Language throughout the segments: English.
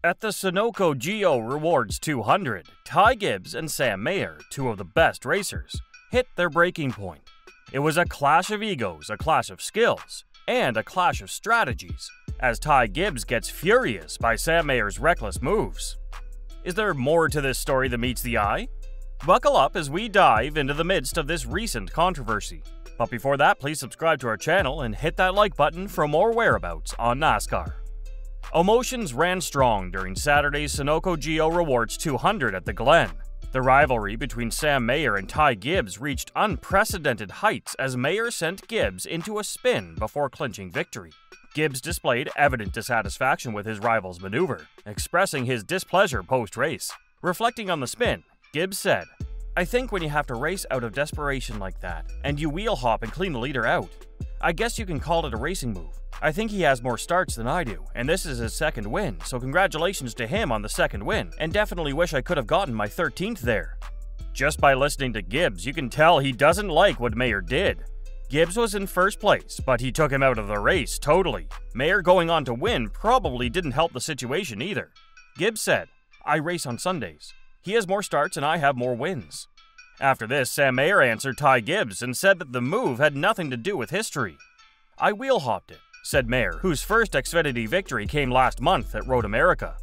At the Sunoco GO Rewards 200, Ty Gibbs and Sam Mayer, two of the best racers, hit their breaking point. It was a clash of egos, a clash of skills, and a clash of strategies, as Ty Gibbs gets furious by Sam Mayer's reckless moves. Is there more to this story than meets the eye? Buckle up as we dive into the midst of this recent controversy. But before that, please subscribe to our channel and hit that like button for more whereabouts on NASCAR. Emotions ran strong during Saturday's Sunoco GO Rewards 200 at the Glen. The rivalry between Sam Mayer and Ty Gibbs reached unprecedented heights as Mayer sent Gibbs into a spin before clinching victory. Gibbs displayed evident dissatisfaction with his rival's maneuver, expressing his displeasure post-race. Reflecting on the spin, Gibbs said, "I think when you have to race out of desperation like that, and you wheel hop and clean the leader out, I guess you can call it a racing move. I think he has more starts than I do, and this is his second win, so congratulations to him on the second win, and definitely wish I could have gotten my 13th there." Just by listening to Gibbs, you can tell he doesn't like what Mayer did. Gibbs was in first place, but he took him out of the race totally. Mayer going on to win probably didn't help the situation either. Gibbs said, "I race on Sundays. He has more starts and I have more wins." After this, Sam Mayer answered Ty Gibbs and said that the move had nothing to do with history. "I wheel hopped it," said Mayer, whose first Xfinity victory came last month at Road America.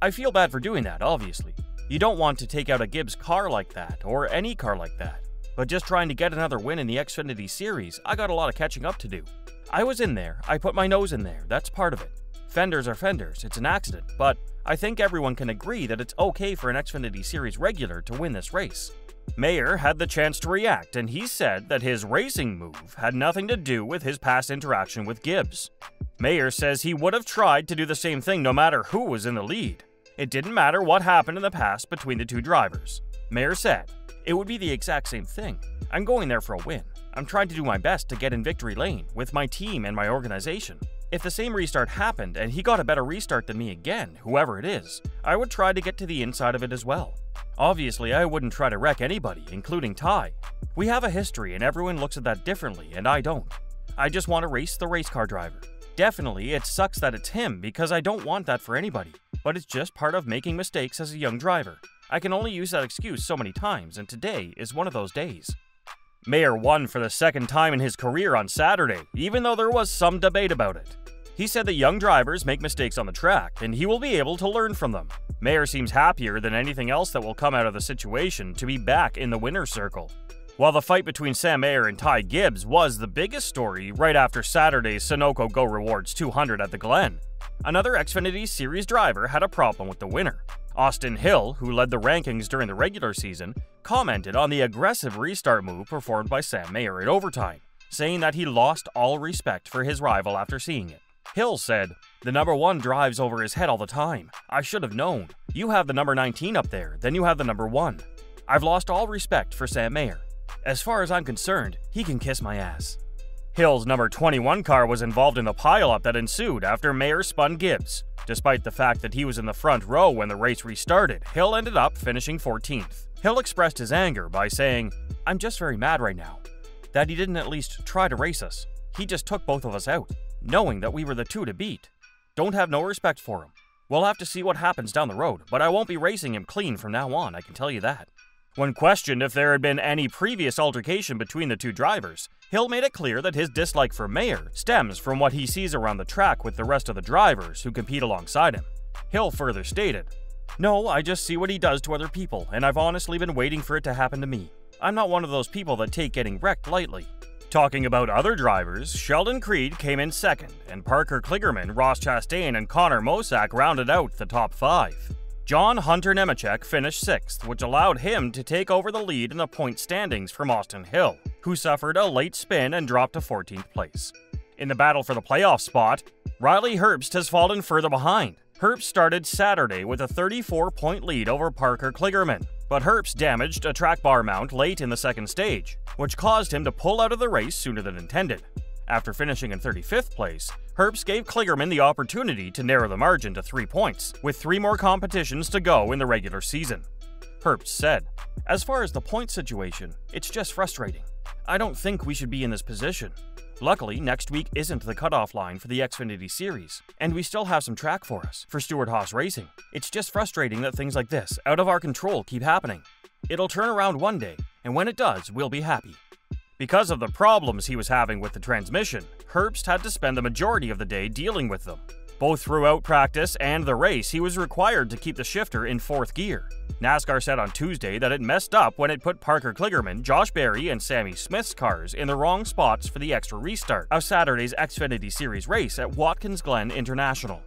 "I feel bad for doing that, obviously. You don't want to take out a Gibbs car like that, or any car like that. But just trying to get another win in the Xfinity Series, I got a lot of catching up to do. I was in there, I put my nose in there, that's part of it. Fenders are fenders, it's an accident, but I think everyone can agree that it's okay for an Xfinity Series regular to win this race." Mayer had the chance to react, and he said that his racing move had nothing to do with his past interaction with Gibbs. Mayer says he would have tried to do the same thing no matter who was in the lead. It didn't matter what happened in the past between the two drivers. Mayer said, "It would be the exact same thing. I'm going there for a win. I'm trying to do my best to get in victory lane with my team and my organization. If the same restart happened and he got a better restart than me again, whoever it is, I would try to get to the inside of it as well. Obviously, I wouldn't try to wreck anybody, including Ty. We have a history and everyone looks at that differently, and I don't. I just want to race the race car driver. Definitely, it sucks that it's him because I don't want that for anybody, but it's just part of making mistakes as a young driver. I can only use that excuse so many times, and today is one of those days." Mayer won for the second time in his career on Saturday, even though there was some debate about it. He said that young drivers make mistakes on the track, and he will be able to learn from them. Mayer seems happier than anything else that will come out of the situation to be back in the winner's circle. While the fight between Sam Mayer and Ty Gibbs was the biggest story right after Saturday's Sunoco GO Rewards 200 at the Glen, another Xfinity Series driver had a problem with the winner. Austin Hill, who led the rankings during the regular season, commented on the aggressive restart move performed by Sam Mayer in overtime, saying that he lost all respect for his rival after seeing it. Hill said, "The number 1 drives over his head all the time. I should have known. You have the number 19 up there, then you have the number 1. I've lost all respect for Sam Mayer. As far as I'm concerned, he can kiss my ass." Hill's number 21 car was involved in the pileup that ensued after Mayer spun Gibbs. Despite the fact that he was in the front row when the race restarted, Hill ended up finishing 14th. Hill expressed his anger by saying, "I'm just very mad right now that he didn't at least try to race us. He just took both of us out, knowing that we were the two to beat. Don't have no respect for him. We'll have to see what happens down the road, but I won't be racing him clean from now on, I can tell you that." When questioned if there had been any previous altercation between the two drivers, Hill made it clear that his dislike for Mayer stems from what he sees around the track with the rest of the drivers who compete alongside him. Hill further stated, "No, I just see what he does to other people, and I've honestly been waiting for it to happen to me. I'm not one of those people that take getting wrecked lightly." Talking about other drivers, Sheldon Creed came in second, and Parker Kligerman, Ross Chastain, and Connor Mosack rounded out the top 5. John Hunter Nemechek finished 6th, which allowed him to take over the lead in the point standings from Austin Hill, who suffered a late spin and dropped to 14th place. In the battle for the playoff spot, Riley Herbst has fallen further behind. Herbst started Saturday with a 34-point lead over Parker Kligerman, but Herbst damaged a track bar mount late in the second stage, which caused him to pull out of the race sooner than intended. After finishing in 35th place, Herbst gave Kligerman the opportunity to narrow the margin to 3 points, with 3 more competitions to go in the regular season. Herbst said, "As far as the point situation, it's just frustrating. I don't think we should be in this position. Luckily, next week isn't the cutoff line for the Xfinity Series, and we still have some track for us for Stewart-Haas Racing. It's just frustrating that things like this, out of our control, keep happening. It'll turn around one day, and when it does, we'll be happy. Because of the problems he was having with the transmission, Herbst had to spend the majority of the day dealing with them. Both throughout practice and the race, he was required to keep the shifter in 4th gear. NASCAR said on Tuesday that it messed up when it put Parker Kligerman, Josh Berry, and Sammy Smith's cars in the wrong spots for the extra restart of Saturday's Xfinity Series race at Watkins Glen International.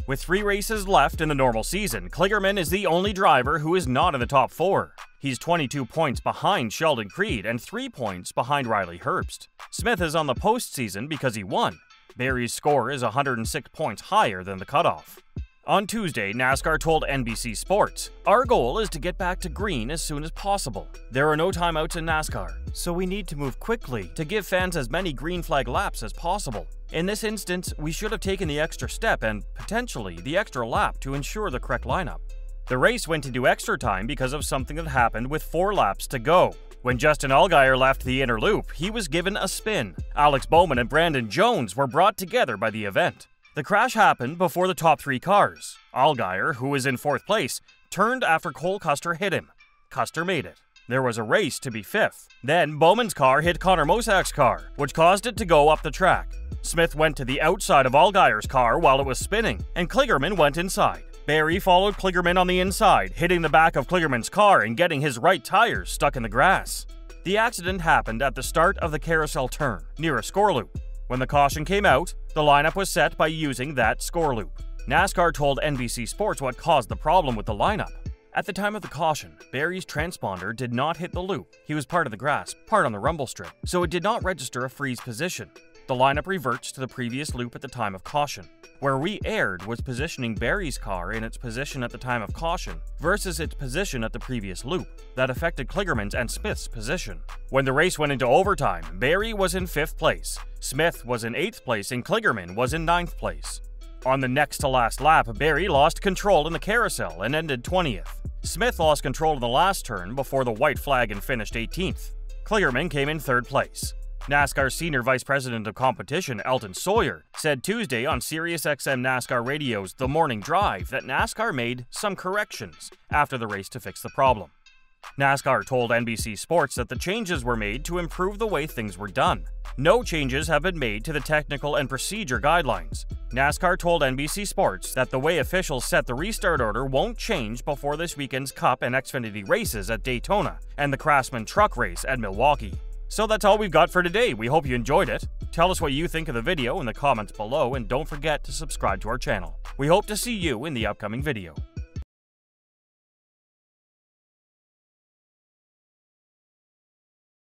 With 3 races left in the normal season, Kligerman is the only driver who is not in the top 4. He's 22 points behind Sheldon Creed and 3 points behind Riley Herbst. Smith is on the postseason because he won. Berry's score is 106 points higher than the cutoff. On Tuesday, NASCAR told NBC Sports, "Our goal is to get back to green as soon as possible. There are no timeouts in NASCAR, so we need to move quickly to give fans as many green flag laps as possible. In this instance, we should have taken the extra step and, potentially, the extra lap to ensure the correct lineup." The race went into extra time because of something that happened with 4 laps to go. When Justin Allgaier left the inner loop, he was given a spin. Alex Bowman and Brandon Jones were brought together by the event. The crash happened before the top 3 cars. Allgaier, who was in 4th place, turned after Cole Custer hit him. Custer made it. There was a race to be 5th. Then Bowman's car hit Connor Mosak's car, which caused it to go up the track. Smith went to the outside of Allgaier's car while it was spinning, and Kligerman went inside. Berry followed Kligerman on the inside, hitting the back of Kligerman's car and getting his right tires stuck in the grass. The accident happened at the start of the carousel turn, near a score loop. When the caution came out, the lineup was set by using that score loop. NASCAR told NBC Sports what caused the problem with the lineup. At the time of the caution, Berry's transponder did not hit the loop. He was part of the grass, part on the rumble strip, so it did not register a freeze position. The lineup reverts to the previous loop at the time of caution. Where we erred was positioning Berry's car in its position at the time of caution versus its position at the previous loop. That affected Kligerman's and Smith's position. When the race went into overtime, Berry was in 5th place, Smith was in 8th place, and Kligerman was in 9th place. On the next to last lap, Berry lost control in the carousel and ended 20th. Smith lost control in the last turn before the white flag and finished 18th. Kligerman came in 3rd place. NASCAR Senior Vice President of Competition Elton Sawyer said Tuesday on SiriusXM NASCAR Radio's The Morning Drive that NASCAR made some corrections after the race to fix the problem. NASCAR told NBC Sports that the changes were made to improve the way things were done. No changes have been made to the technical and procedure guidelines. NASCAR told NBC Sports that the way officials set the restart order won't change before this weekend's Cup and Xfinity races at Daytona and the Craftsman Truck Race at Milwaukee. So that's all we've got for today. We hope you enjoyed it. Tell us what you think of the video in the comments below, and don't forget to subscribe to our channel. We hope to see you in the upcoming video.